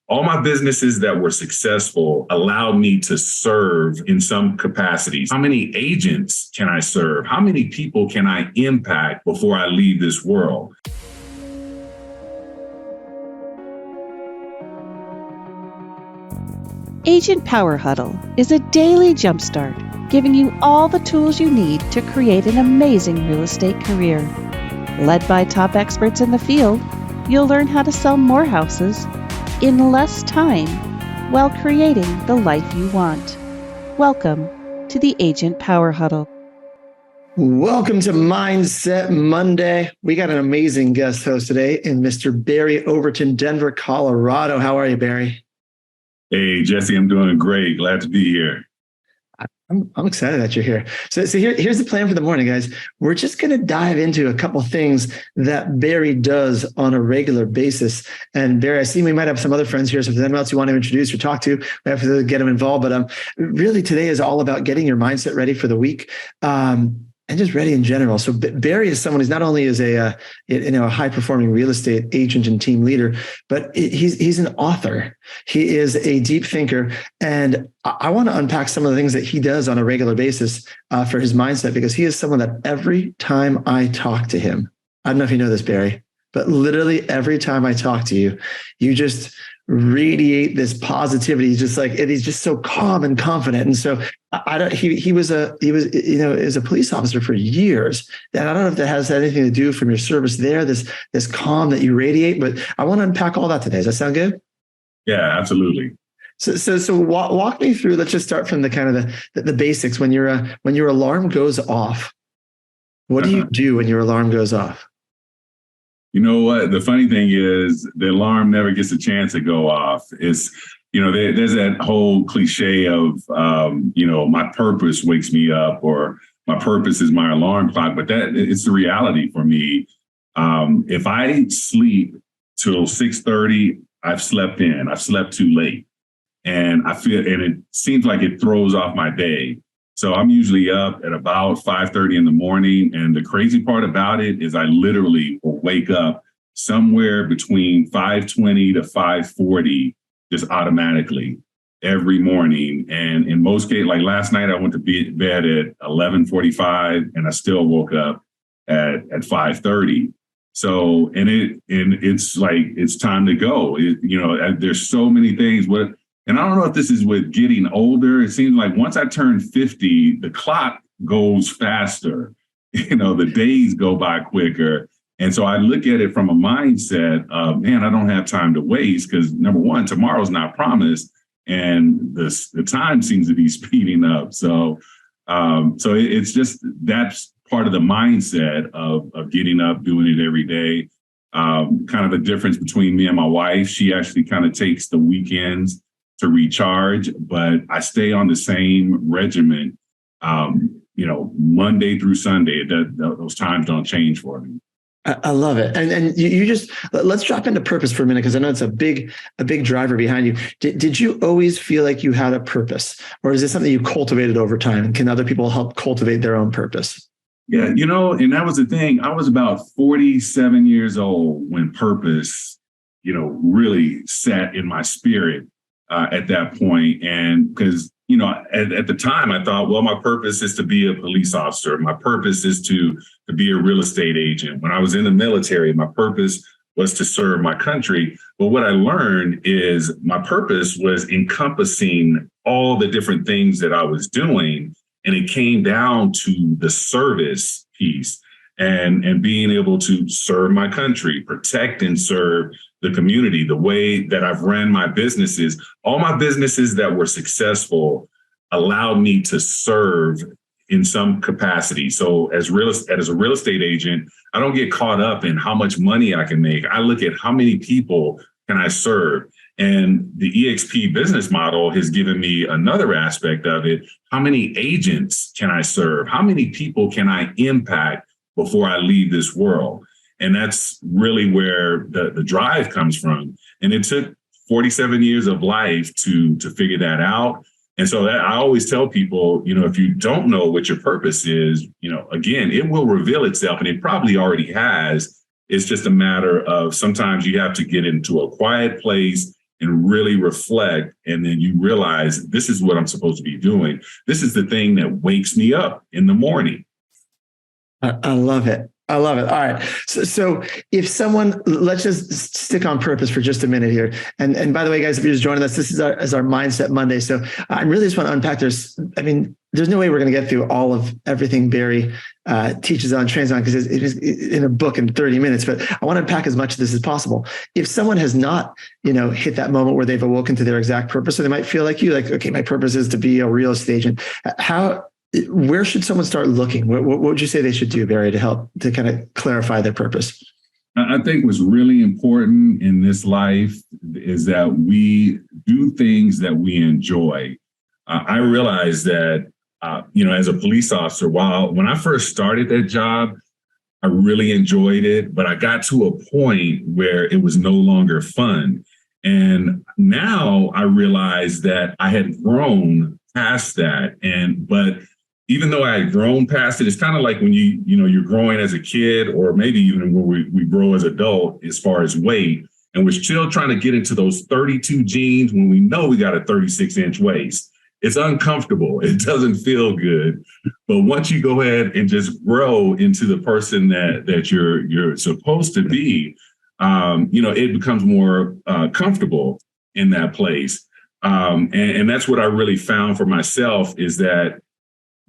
all my businesses that were successful allowed me to serve in some capacities. How many agents can I serve? How many people can I impact before I leave this world? Agent Power Huddle is a daily jumpstart, giving you all the tools you need to create an amazing real estate career. Led by top experts in the field, you'll learn how to sell more houses in less time while creating the life you want. Welcome to the Agent Power Huddle. Welcome to Mindset Monday. We got an amazing guest host today in Mr. Barry Overton, Denver, Colorado. How are you, Barry? Hey, Jesse, I'm doing great. Glad to be here. I'm excited that you're here. So here's the plan for the morning, guys. We're just going to dive into a couple things that Barry does on a regular basis. And Barry, I see we might have some other friends here. So if there's anyone else you want to introduce or talk to, we have to get them involved. But really today is all about getting your mindset ready for the week. And just ready in general. So Barry is someone who's not only is a high performing real estate agent and team leader, but he's an author. He is a deep thinker, and I want to unpack some of the things that he does on a regular basis for his mindset, because he is someone that every time I talk to him, I don't know if you know this, Barry, but literally every time I talk to you, you just radiate this positivity. He's just so calm and confident. And so he was a police officer for years. And I don't know if that has anything to do from your service there, this calm that you radiate, but I want to unpack all that today. Does that sound good? Yeah, absolutely. So walk me through. Let's just start from the kind of the basics. When your alarm goes off, what do you do when your alarm goes off? You know what? The funny thing is the alarm never gets a chance to go off. It's, there's that whole cliche of, my purpose wakes me up, or my purpose is my alarm clock. But it's the reality for me. If I sleep till 6:30, I've slept in. I've slept too late. And it seems like it throws off my day. So I'm usually up at about 5:30 in the morning. And the crazy part about it is I literally will wake up somewhere between 5:20 to 5:40 just automatically every morning. And in most cases, like last night, I went to bed at 11:45 and I still woke up at 5:30. So, it's like, it's time to go. There's so many things. And I don't know if this is with getting older. It seems like once I turn 50, the clock goes faster. The days go by quicker. And so I look at it from a mindset of, man, I don't have time to waste, because number one, tomorrow's not promised. And the time seems to be speeding up. So it's just, that's part of the mindset of getting up, doing it every day. Kind of a difference between me and my wife. She actually kind of takes the weekends to recharge, but I stay on the same regimen, Monday through Sunday. Those times don't change for me. I love it. And you just, let's drop into purpose for a minute, because I know it's a big driver behind you. Did you always feel like you had a purpose, or is this something you cultivated over time? And can other people help cultivate their own purpose? Yeah, and that was the thing. I was about 47 years old when purpose, really sat in my spirit. At that point. And because, at the time I thought, well, my purpose is to be a police officer. My purpose is to be a real estate agent. When I was in the military, my purpose was to serve my country. But what I learned is my purpose was encompassing all the different things that I was doing. And it came down to the service piece and being able to serve my country, protect and serve the community. The way that I've ran my businesses, all my businesses that were successful allowed me to serve in some capacity. So as a real estate agent, I don't get caught up in how much money I can make. I look at how many people can I serve. And the EXP business model has given me another aspect of it. How many agents can I serve? How many people can I impact before I leave this world? And that's really where the drive comes from. And it took 47 years of life to figure that out. And so I always tell people, if you don't know what your purpose is, again, it will reveal itself, and it probably already has. It's just a matter of sometimes you have to get into a quiet place and really reflect. And then you realize this is what I'm supposed to be doing. This is the thing that wakes me up in the morning. I love it. I love it. All right. So if someone, let's just stick on purpose for just a minute here. And by the way, guys, if you're just joining us, this is our Mindset Monday. So I really just want to unpack there's no way we're going to get through all of everything Barry teaches on Transit because it is in a book in 30 minutes, but I want to unpack as much of this as possible. If someone has not, hit that moment where they've awoken to their exact purpose, so they might feel like you, like, okay, my purpose is to be a real estate agent. Where should someone start looking? What would you say they should do, Barry, to help to kind of clarify their purpose? I think what's really important in this life is that we do things that we enjoy. I realized that, as a police officer, when I first started that job, I really enjoyed it, but I got to a point where it was no longer fun. And now I realized that I had grown past that. But even though I had grown past it, it's kind of like when you're growing as a kid, or maybe even when we grow as adult as far as weight, and we're still trying to get into those 32 jeans when we know we got a 36-inch waist. It's uncomfortable. It doesn't feel good. But once you go ahead and just grow into the person that you're supposed to be, it becomes more comfortable in that place. And that's what I really found for myself, is that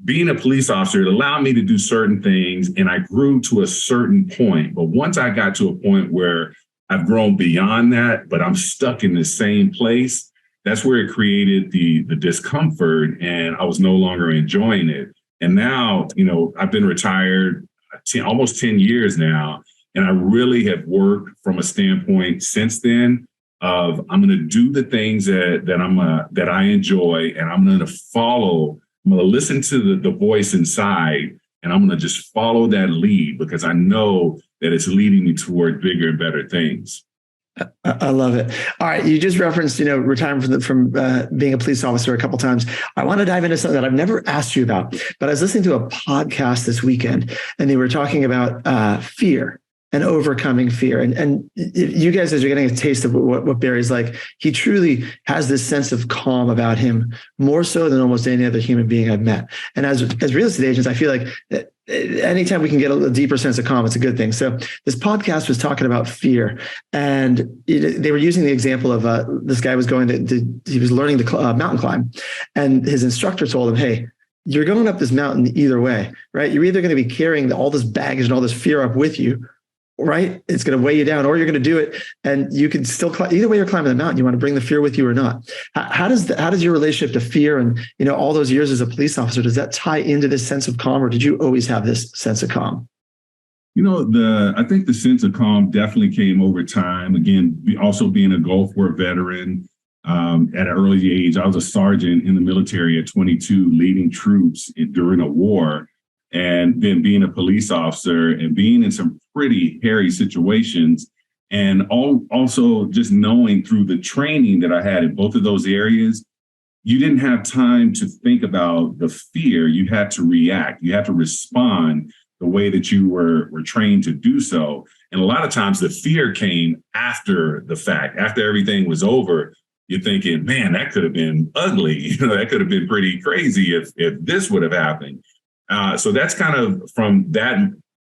being a police officer, it allowed me to do certain things, and I grew to a certain point. But once I got to a point where I've grown beyond that, but I'm stuck in the same place, that's where it created the discomfort, and I was no longer enjoying it. And now, I've been retired almost 10 years now, and I really have worked from a standpoint since then of I'm going to do the things that I enjoy, and I'm going to listen to the voice inside, and I'm going to just follow that lead because I know that it's leading me toward bigger and better things. I love it. All right. You just referenced, retirement from being a police officer a couple of times. I want to dive into something that I've never asked you about, but I was listening to a podcast this weekend, and they were talking about fear and overcoming fear. And you guys, as you're getting a taste of what Barry's like, he truly has this sense of calm about him, more so than almost any other human being I've met. And as real estate agents, I feel like anytime we can get a deeper sense of calm, it's a good thing. So this podcast was talking about fear, and they were using the example of this guy was he was learning to mountain climb, and his instructor told him, hey, you're going up this mountain either way, right? You're either going to be carrying all this baggage and all this fear up with you, right? It's going to weigh you down, or you're going to do it and you can still climb. Either way you're climbing the mountain, you want to bring the fear with you or not. How does your relationship to fear and, all those years as a police officer, does that tie into this sense of calm, or did you always have this sense of calm? I think the sense of calm definitely came over time. Again, also being a Gulf War veteran at an early age, I was a sergeant in the military at 22, leading troops during a war. And then being a police officer and being in some pretty hairy situations, and also just knowing through the training that I had in both of those areas, you didn't have time to think about the fear. You had to react. You had to respond the way that you were trained to do so. And a lot of times the fear came after the fact, after everything was over. You're thinking, man, that could have been ugly. That could have been pretty crazy if this would have happened. So that's kind of from that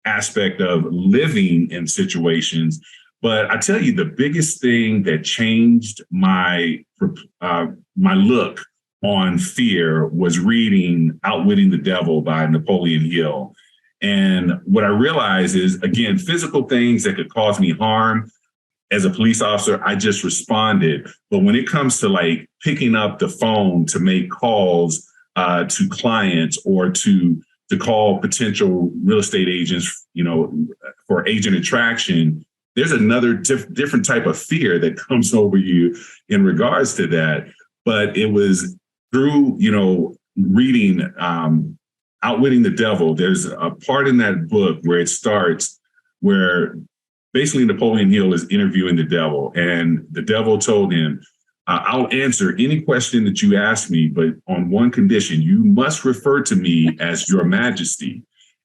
aspect of living in situations. But I tell you, the biggest thing that changed my look on fear was reading Outwitting the Devil by Napoleon Hill. And what I realized is, again, physical things that could cause me harm as a police officer, I just responded. But when it comes to like picking up the phone to make calls to clients or to call potential real estate agents, for agent attraction, there's another different type of fear that comes over you in regards to that. But it was through, reading Outwitting the Devil. There's a part in that book where it starts where basically Napoleon Hill is interviewing the devil, and the devil told him, I'll answer any question that you ask me, but on one condition: you must refer to me as Your Majesty.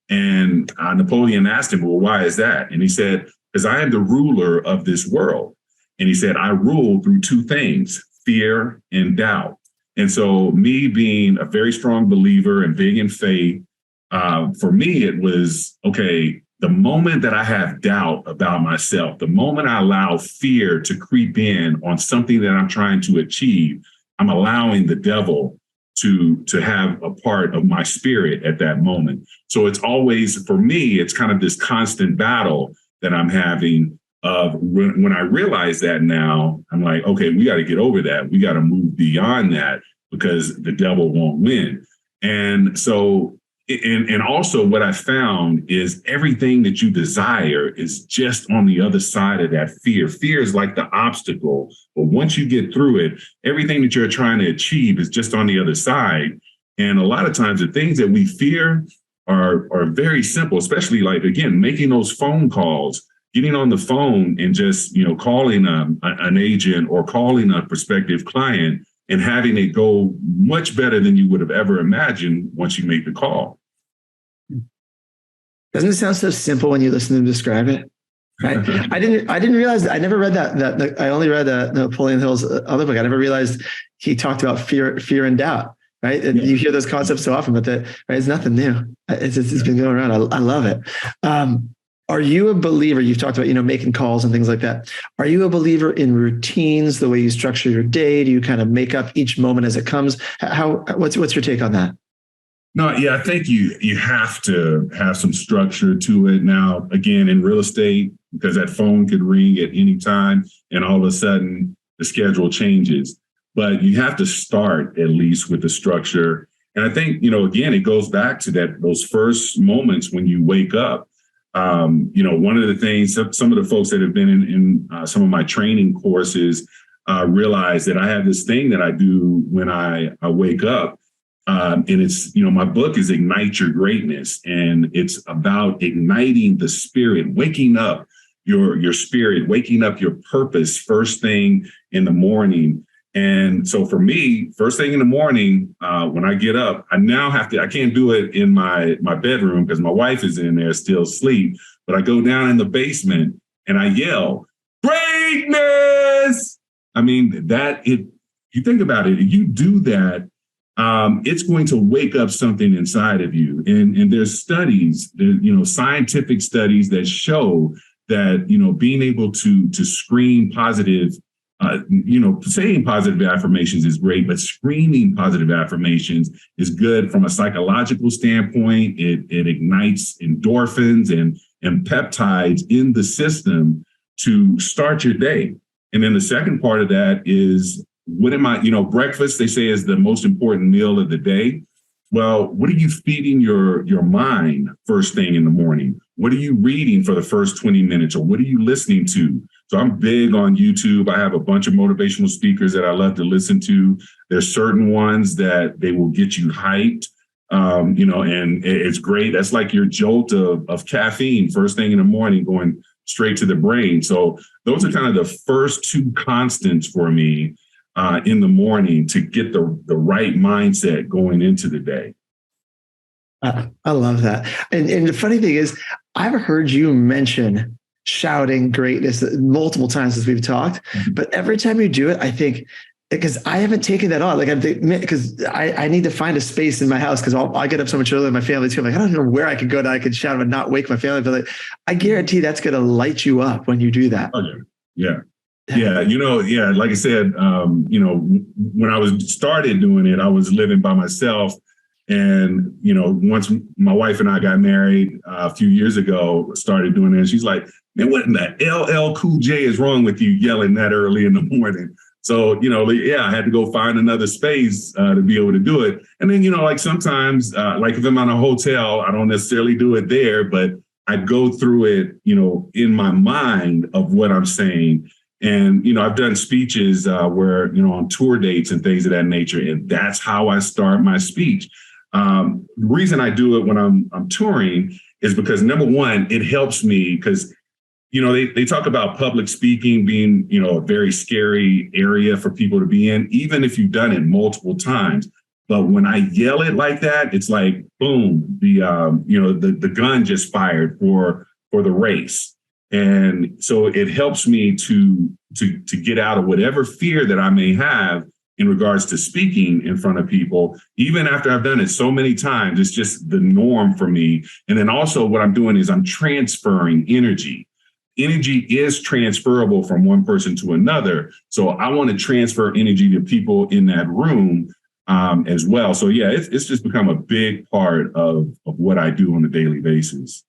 And Napoleon asked him, well, why is that? And he said, because I am the ruler of this world. And he said, I rule through two things, fear and doubt. And so me being a very strong believer and big in faith, for me, it was, okay, the moment that I have doubt about myself, the moment I allow fear to creep in on something that I'm trying to achieve, I'm allowing the devil to have a part of my spirit at that moment. So it's always, for me, it's kind of this constant battle that I'm having of when I realize that now, I'm like, okay, we got to get over that. We got to move beyond that because the devil won't win. And so, and also what I found is everything that you desire is just on the other side of that fear. Fear is like the obstacle, but once you get through it, everything that you're trying to achieve is just on the other side. And a lot of times the things that we fear are very simple, especially like, again, making those phone calls, getting on the phone and just, calling an agent or calling a prospective client and having it go much better than you would have ever imagined once you make the call. Doesn't it sound so simple when you listen to them describe it? Right? I didn't realize that. I never read that. I only read Napoleon Hill's other book. I never realized he talked about fear and doubt. Right? And you hear those concepts so often, but it's nothing new. It's been going around. I love it. Are you a believer? You've talked about, making calls and things like that. Are you a believer in routines, the way you structure your day? Do you kind of make up each moment as it comes? What's your take on that? No, yeah, I think you have to have some structure to it. Now, again, in real estate, because that phone could ring at any time and all of a sudden the schedule changes. But you have to start at least with the structure. And I think, again, it goes back to those first moments when you wake up. One of the things, some of the folks that have been in some of my training courses realize that I have this thing that I do when I wake up. And it's, my book is Ignite Your Greatness. And it's about igniting the spirit, waking up your spirit, waking up your purpose first thing in the morning. And so for me, first thing in the morning, when I get up, I can't do it in my bedroom because my wife is in there still asleep, but I go down in the basement and I yell, greatness. I mean, you think about it, if you do that, it's going to wake up something inside of you. And there's studies, scientific studies that show that, being able to scream positive, saying positive affirmations is great, but screaming positive affirmations is good from a psychological standpoint. It ignites endorphins and peptides in the system to start your day. And then the second part of that is, breakfast, they say, is the most important meal of the day. Well, what are you feeding your mind first thing in the morning? What are you reading for the first 20 minutes? Or what are you listening to? So I'm big on YouTube. I have a bunch of motivational speakers that I love to listen to. There's certain ones that they will get you hyped, and it's great. That's like your jolt of caffeine first thing in the morning going straight to the brain. So those are kind of the first two constants for me in the morning to get the right mindset going into the day. I love that. And the funny thing is, I've heard you mention shouting greatness multiple times as we've talked, but every time you do it, I think, because I haven't taken that on, because I need to find a space in my house because I get up so much earlier than my family too. I'm like, I don't know where I could go that I could shout and not wake my family. But I guarantee that's going to light you up when you do that. Oh, yeah. Yeah. Like I said, when I started doing it, I was living by myself. And, once my wife and I got married a few years ago, started doing it. And she's like, man, what in the LL Cool J is wrong with you yelling that early in the morning? So, I had to go find another space to be able to do it. And then, sometimes, if I'm in a hotel, I don't necessarily do it there, but I go through it, in my mind of what I'm saying. And, I've done speeches where, on tour dates and things of that nature. And that's how I start my speech. The reason I do it when I'm touring is because, number one, it helps me because, they talk about public speaking being, a very scary area for people to be in, even if you've done it multiple times. But when I yell it like that, it's like, boom, the gun just fired for the race. And so it helps me to get out of whatever fear that I may have in regards to speaking in front of people. Even after I've done it so many times, it's just the norm for me. And then also what I'm doing is I'm transferring energy. Energy is transferable from one person to another. So I want to transfer energy to people in that room as well. So yeah, it's just become a big part of what I do on a daily basis.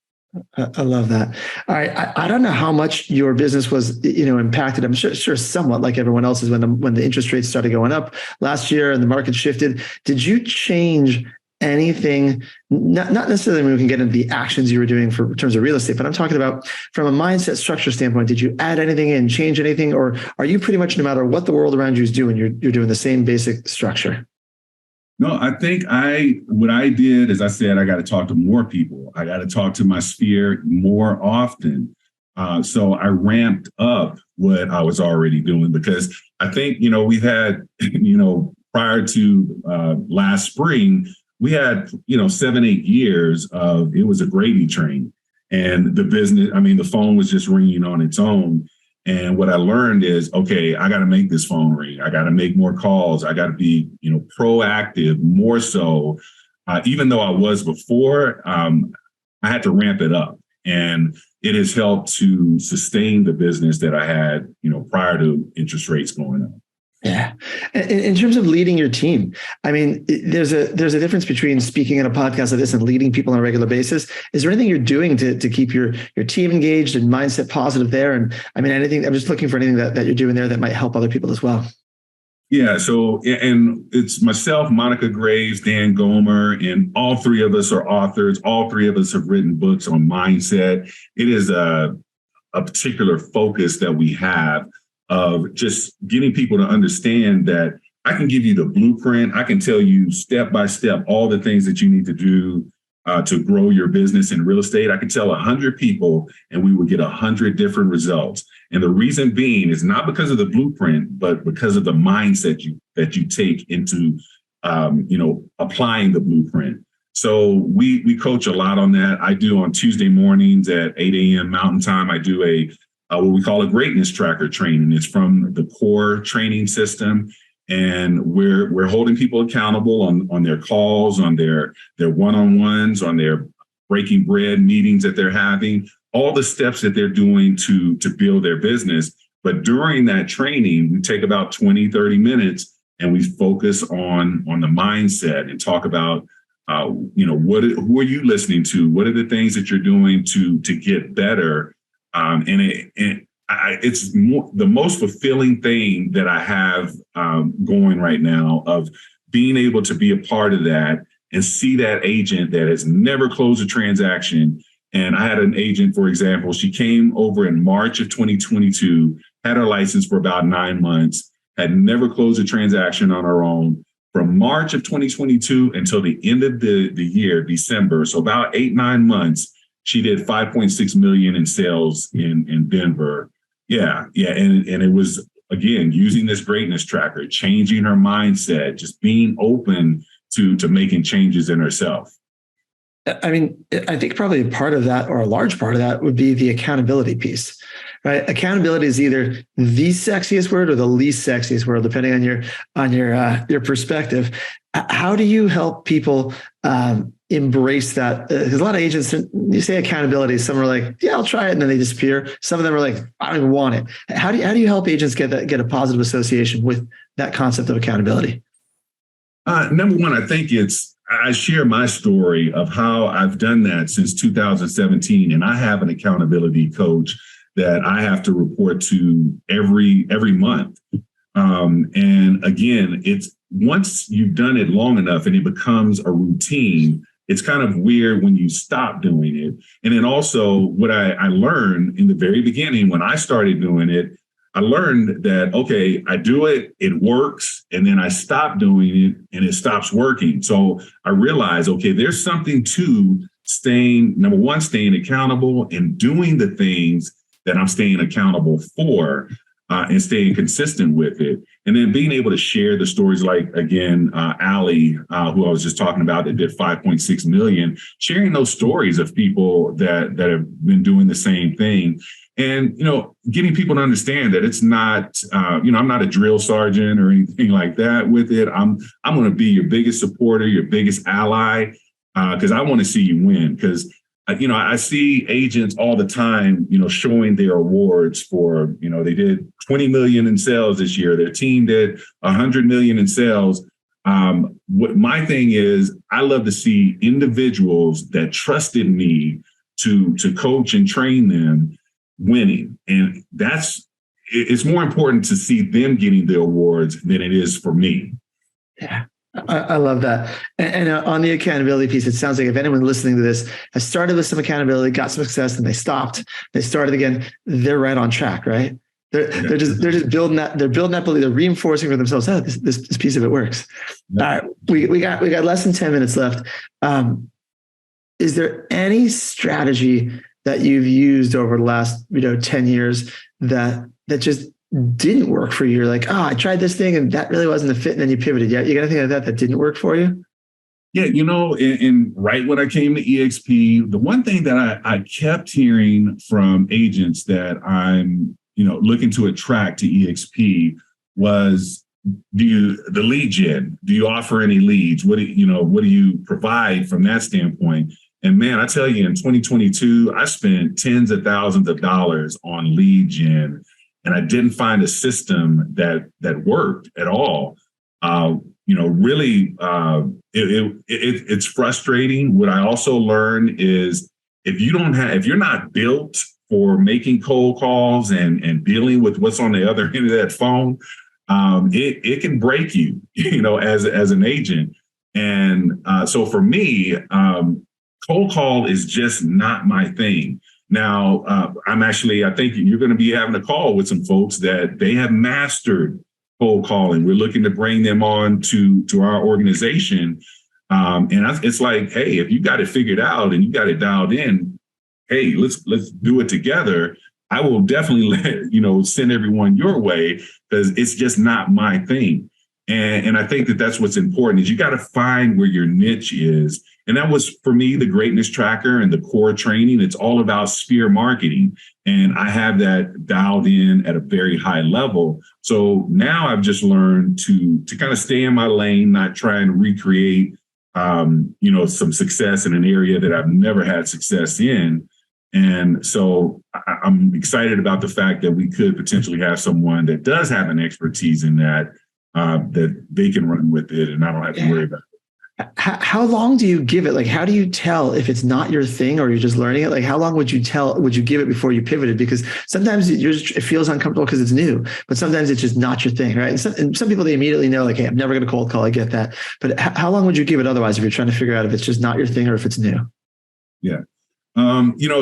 I love that. All right. I don't know how much your business was, impacted. I'm sure somewhat like everyone else's when the interest rates started going up last year and the market shifted. Did you change anything? Not necessarily when we can get into the actions you were doing in terms of real estate, but I'm talking about from a mindset structure standpoint. Did you add anything in, change anything, or are you pretty much no matter what the world around you is doing, you're doing the same basic structure? No, I think what I did is I said, I got to talk to more people. I got to talk to my sphere more often. So I ramped up what I was already doing, because I think, we've had, prior to last spring, we had, 7-8 years of, it was a gravy train, and the business, the phone was just ringing on its own. And what I learned is, okay, I got to make this phone ring. I got to make more calls. I got to be, proactive more so. Even though I was before, I had to ramp it up. And it has helped to sustain the business that I had, prior to interest rates going up. Yeah. In terms of leading your team, there's a difference between speaking in a podcast like this and leading people on a regular basis. Is there anything you're doing to keep your team engaged and mindset positive there? And anything, I'm just looking for anything that you're doing there that might help other people as well. Yeah. So, and it's myself, Monica Graves, Dan Gomer, and all three of us are authors. All three of us have written books on mindset. It is a particular focus that we have of just getting people to understand that I can give you the blueprint. I can tell you step by step all the things that you need to do to grow your business in real estate. I can tell 100 people and we will get 100 different results. And the reason being is not because of the blueprint, but because of the mindset that you take into, applying the blueprint. So we coach a lot on that. I do on Tuesday mornings at 8 a.m. Mountain Time. I do what we call a greatness tracker training. It's from the core training system. And we're holding people accountable on their calls, on their one-on-ones, on their breaking bread meetings that they're having, all the steps that they're doing to build their business. But during that training, we take about 20, 30 minutes and we focus on the mindset and talk about, who are you listening to? What are the things that you're doing to get better? It's the most fulfilling thing that I have going right now, of being able to be a part of that and see that agent that has never closed a transaction. And I had an agent, for example, she came over in March of 2022, had her license for about 9 months, had never closed a transaction on her own. From March of 2022 until the end of the year, December, so about 8-9 months, she did 5.6 million in sales in Denver. Yeah. And it was, again, using this greatness tracker, changing her mindset, just being open to making changes in herself. I think probably a part of that, or a large part of that, would be the accountability piece, right? Accountability is either the sexiest word or the least sexiest word, depending on your perspective. How do you help people embrace that? Because a lot of agents, you say accountability, some are like, yeah, I'll try it, and then they disappear. Some of them are like, I don't even want it. How do you help agents get a positive association with that concept of accountability? Number one, I think I share my story of how I've done that since 2017, and I have an accountability coach that I have to report to every month. And again, it's once you've done it long enough and it becomes a routine, it's kind of weird when you stop doing it. And then also what I learned in the very beginning when I started doing it, I learned that, okay, I do it, it works, and then I stop doing it and it stops working. So I realized, okay, there's something to staying accountable and doing the things that I'm staying accountable for and staying consistent with it. And then being able to share the stories like, again, Allie, who I was just talking about that did 5.6 million, sharing those stories of people that have been doing the same thing. And, getting people to understand that it's not, I'm not a drill sergeant or anything like that with it. I'm going to be your biggest supporter, your biggest ally, because I want to see you win. Because, I see agents all the time, showing their awards for, they did 20 million in sales this year. Their team did 100 million in sales. What my thing is, I love to see individuals that trusted me to coach and train them winning. And it's more important to see them getting the awards than it is for me. Yeah. I love that. And on the accountability piece, it sounds like if anyone listening to this has started with some accountability, got some success, and they stopped, they started again, they're right on track, right? They're just building that. They're building that belief. They're reinforcing for themselves. Oh, this piece of it works. All right, we got less than 10 minutes left. Is there any strategy that you've used over the last 10 years that just didn't work for you? You're like, I tried this thing and that really wasn't a fit, and then you pivoted. Yeah, you got anything like that didn't work for you? Yeah, in right when I came to EXP, the one thing that I kept hearing from agents that I'm looking to attract to EXP was, the lead gen? Do you offer any leads? What do you provide from that standpoint? And man, I tell you, in 2022, I spent tens of thousands of dollars on lead gen, and I didn't find a system that worked at all. It's frustrating. What I also learned is if you're not built for making cold calls and dealing with what's on the other end of that phone, it can break you, as an agent. And so for me, cold call is just not my thing. Now, I think you're going to be having a call with some folks that they have mastered cold calling. We're looking to bring them on to our organization. It's like, hey, if you got it figured out and you got it dialed in, hey, let's do it together. I will definitely send everyone your way, because it's just not my thing. And I think that's what's important, is you got to find where your niche is. And that was, for me, the greatness tracker and the core training. It's all about sphere marketing. And I have that dialed in at a very high level. So now I've just learned to kind of stay in my lane, not try and recreate, some success in an area that I've never had success in. And so I'm excited about the fact that we could potentially have someone that does have an expertise in that they can run with it, and I don't have to worry about it. How long do you give it? Like, how do you tell if it's not your thing or you're just learning it? Like, how long would you give it before you pivoted? Because sometimes it feels uncomfortable because it's new, but sometimes it's just not your thing, right? And some people, they immediately know, like, hey, I'm never going to cold call. I get that. But how long would you give it otherwise if you're trying to figure out if it's just not your thing or if it's new? Yeah.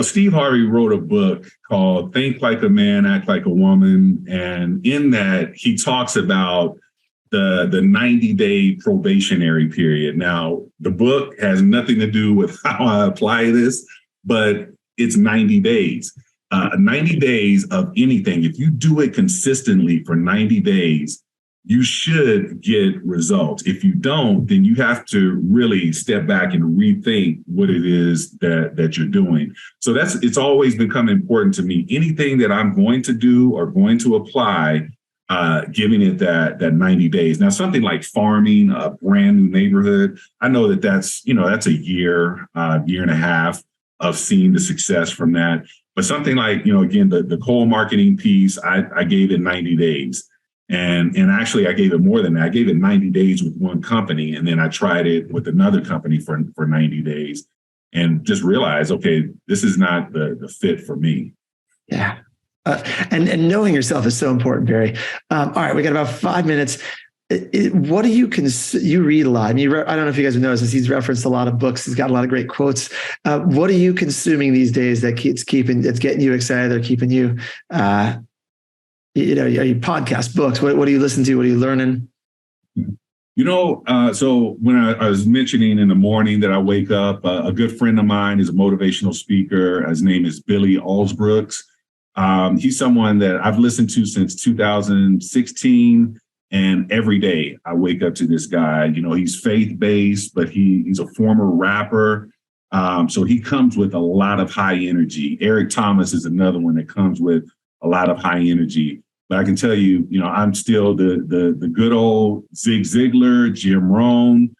Steve Harvey wrote a book called Think Like a Man, Act Like a Woman. And in that, he talks about the 90-day probationary period. Now, the book has nothing to do with how I apply this, but it's 90 days. 90 days of anything. If you do it consistently for 90 days, you should get results. If you don't, then you have to really step back and rethink what it is that you're doing. So it's always become important to me. Anything that I'm going to do or going to apply, giving it that 90 days. Now, something like farming a brand new neighborhood, I know that's a year and a half of seeing the success from that. But something like, again, the cold marketing piece, I gave it 90 days. And actually, I gave it more than that. I gave it 90 days with one company, and then I tried it with another company for 90 days and just realized, okay, this is not the fit for me. Yeah. And knowing yourself is so important, Barry. All right, we got about 5 minutes. What do you read a lot? I mean, I don't know if you guys have noticed, he's referenced a lot of books. He's got a lot of great quotes. What are you consuming these days that's getting you excited or keeping you, are you podcast, books? What do you listen to? What are you learning? So when I was mentioning in the morning that I wake up, a good friend of mine is a motivational speaker. His name is Billy Alsbrooks. He's someone that I've listened to since 2016. And every day I wake up to this guy. He's faith-based, but he's a former rapper. So he comes with a lot of high energy. Eric Thomas is another one that comes with a lot of high energy. But I can tell you, I'm still the good old Zig Ziglar, Jim Rohn,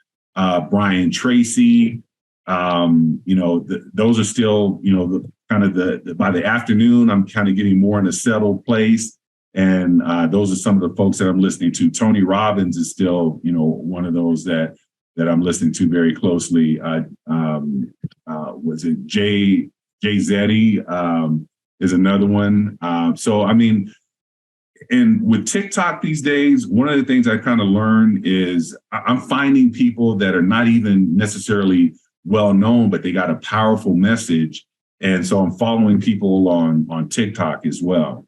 Brian Tracy. Those are still, by the afternoon, I'm kind of getting more in a settled place. And those are some of the folks that I'm listening to. Tony Robbins is still, one of those that I'm listening to very closely. Was it Jay Zeddy is another one. And with TikTok these days, one of the things I kind of learned is I'm finding people that are not even necessarily well known, but they got a powerful message. And so I'm following people on TikTok as well.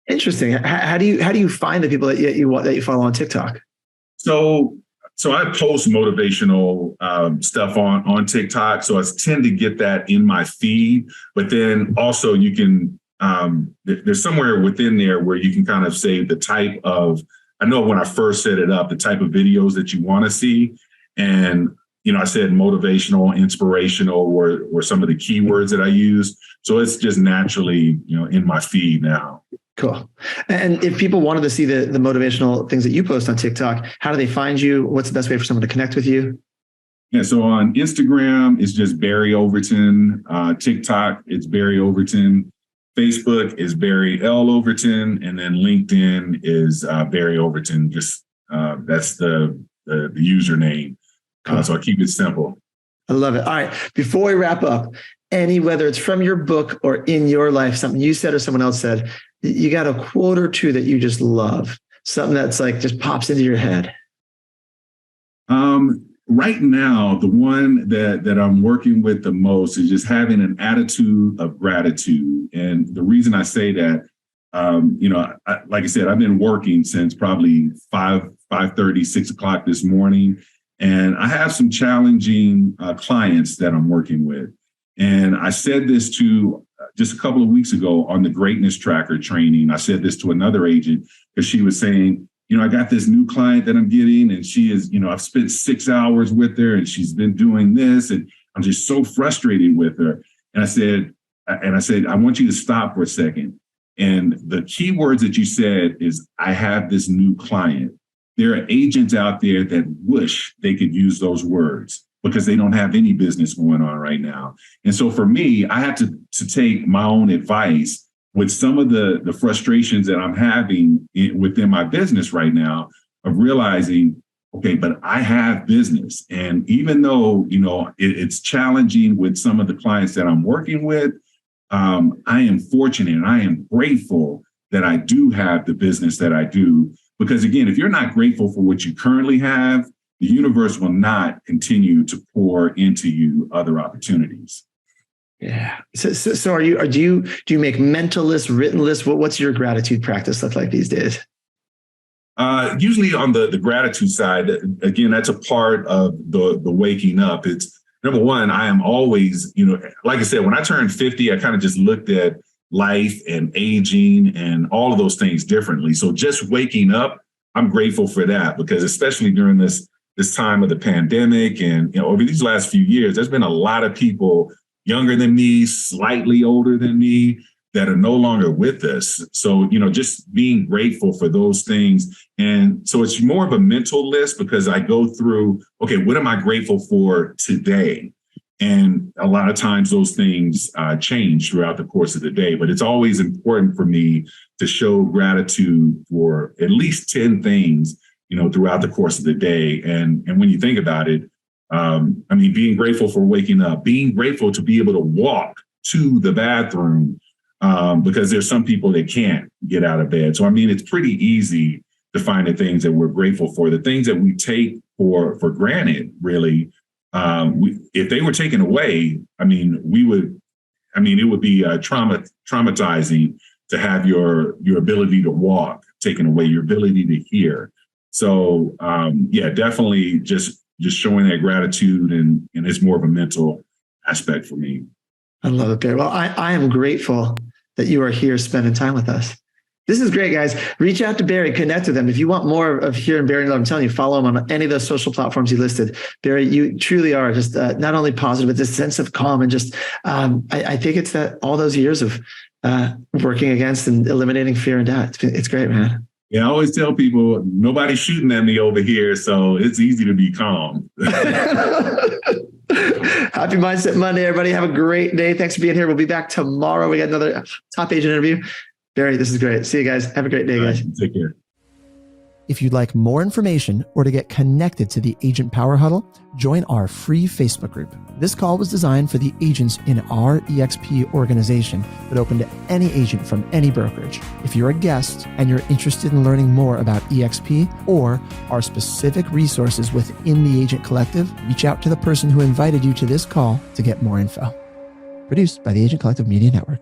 Interesting. How do you find the people that you follow on TikTok? So I post motivational stuff on TikTok. So I tend to get that in my feed, but then also you can, there's somewhere within there where you can kind of say the type of, I know when I first set it up, the type of videos that you want to see. And, I said motivational, inspirational were some of the keywords that I use. So it's just naturally, in my feed now. Cool. And if people wanted to see the motivational things that you post on TikTok, how do they find you? What's the best way for someone to connect with you? Yeah, so on Instagram, it's just Barry Overton. TikTok, it's Barry Overton. Facebook is Barry L. Overton. And then LinkedIn is Barry Overton. Just that's the username. Cool. So I keep it simple. I love it. All right. Before we wrap up, whether it's from your book or in your life, something you said or someone else said, you got a quote or two that you just love, something that's like just pops into your head. Right now, the one that I'm working with the most is just having an attitude of gratitude. And the reason I say that, like I said, I've been working since probably 5:30, 6 o'clock this morning. And I have some challenging clients that I'm working with. And I said this to just a couple of weeks ago on the Greatness Tracker training. I said this to another agent because she was saying, I got this new client that I'm getting, and she is, I've spent 6 hours with her and she's been doing this, and I'm just so frustrated with her. And I said, I want you to stop for a second. And the key words that you said is, I have this new client. There are agents out there that wish they could use those words because they don't have any business going on right now. And so for me, I had to take my own advice with some of the frustrations that I'm having within my business right now of realizing, okay, but I have business. And even though, it's challenging with some of the clients that I'm working with, I am fortunate and I am grateful that I do have the business that I do. Because again, if you're not grateful for what you currently have, the universe will not continue to pour into you other opportunities. Yeah. So do you make mental lists, written lists? What's your gratitude practice look like these days? Usually on the gratitude side, again, that's a part of the waking up. It's number one, I am always, like I said, when I turned 50, I kind of just looked at life and aging and all of those things differently. So just waking up, I'm grateful for that, because especially during this time of the pandemic and, over these last few years, there's been a lot of people younger than me, slightly older than me, that are no longer with us. So, just being grateful for those things. And so it's more of a mental list, because I go through, okay, what am I grateful for today? And a lot of times those things change throughout the course of the day, but it's always important for me to show gratitude for at least 10 things, throughout the course of the day. And when you think about it, being grateful for waking up, being grateful to be able to walk to the bathroom, because there's some people that can't get out of bed. So, it's pretty easy to find the things that we're grateful for, the things that we take for granted, really. If they were taken away, it would be traumatizing to have your ability to walk taken away, your ability to hear. So, definitely just showing that gratitude, and it's more of a mental aspect for me. I love it, Barry. Well, I am grateful that you are here spending time with us. This is great, guys. Reach out to Barry, connect with him. If you want more of hearing Barry and Love, I'm telling you, follow him on any of those social platforms he listed. Barry, you truly are just not only positive, but this sense of calm and just, I think it's that all those years of working against and eliminating fear and doubt. It's great, man. Yeah, I always tell people, nobody's shooting at me over here, so it's easy to be calm. Happy Mindset Monday, everybody. Have a great day. Thanks for being here. We'll be back tomorrow. We got another top agent interview. Barry, this is great. See you guys. Have a great day, guys. Take care. If you'd like more information or to get connected to the Agent Power Huddle, join our free Facebook group. This call was designed for the agents in our EXP organization, but open to any agent from any brokerage. If you're a guest and you're interested in learning more about EXP or our specific resources within the Agent Collective, reach out to the person who invited you to this call to get more info. Produced by the Agent Collective Media Network.